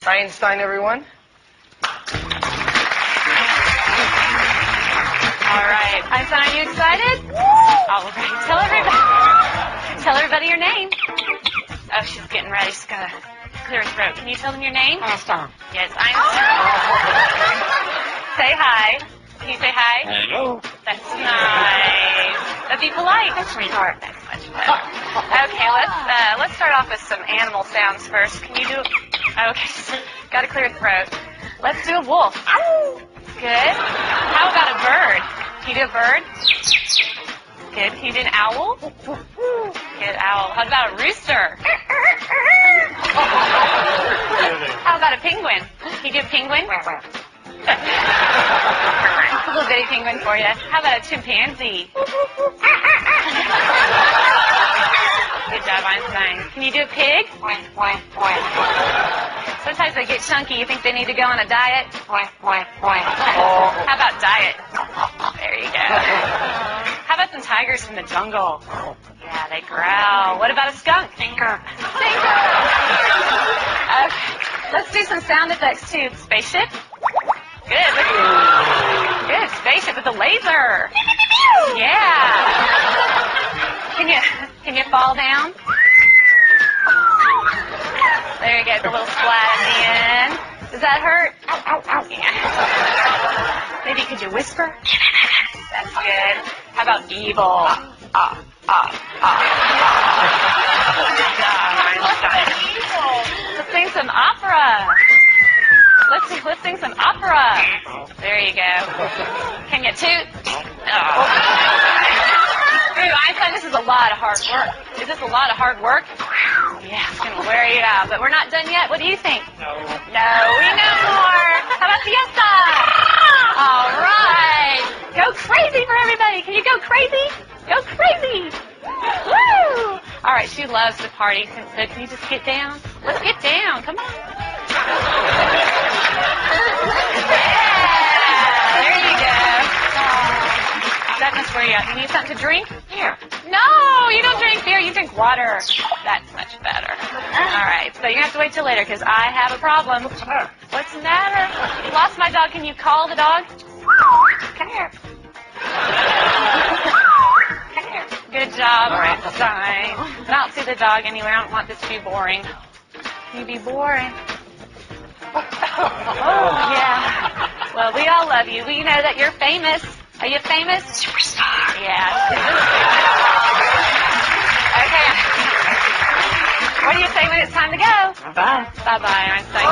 Einstein, everyone. All right. Einstein, are you excited? All right. Tell everybody your name. Oh, she's getting ready. She's got to clear her throat. Can you tell them your name? Einstein. Yes, Einstein. Say hi. Can you say hi? Hello. That's nice. But be polite. That's sweetheart. That's much better. Okay, let's start off with some animal sounds first. Can you do? Okay, got to clear your throat. Let's do a wolf. Good. How about a bird? Can you do a bird? Good. Can you do an owl? Good, owl. How about a rooster? How about a penguin? Can you do a penguin? A little bitty penguin for you. How about a chimpanzee? Good job, Einstein. Can you do a pig? Sometimes they get chunky. You think they need to go on a diet? How about diet? There you go. How about some tigers from the jungle? Yeah, they growl. What about a skunk? Stinker. Okay. Let's do some sound effects too. Spaceship? Good. Good. Spaceship with a laser. Yeah. Can you fall down? There you go. The little splat at the end. Does that hurt? Yeah. Maybe could you whisper? That's good. How about evil? Let's sing some opera. Let's sing some opera. There you go. Can you toot? Oh. Ooh, Einstein, this is a lot of hard work. Is this a lot of hard work? Yeah, it's going to wear you out. But we're not done yet. What do you think? No, we know more. How about fiesta? All right. Go crazy for everybody. Can you go crazy? Go crazy. Woo! All right, she loves to party. So can you just get down? Let's get down. Come on. Yeah, there you go. That must wear you out. You need something to drink? Here. No, you don't drink beer. You drink water. That's much better. All right, so you have to wait till later because I have a problem. What's the matter? What's the matter? You lost my dog. Can you call the dog? Come here. Come here. Good job, Einstein. I don't see the dog anywhere. I don't want this to be boring. Can you be boring? Oh, yeah. Well, we all love you. We know that you're famous. Are you famous? Superstar. Yeah. Okay. What do you say when it's time to go? Bye. Bye-bye, Einstein.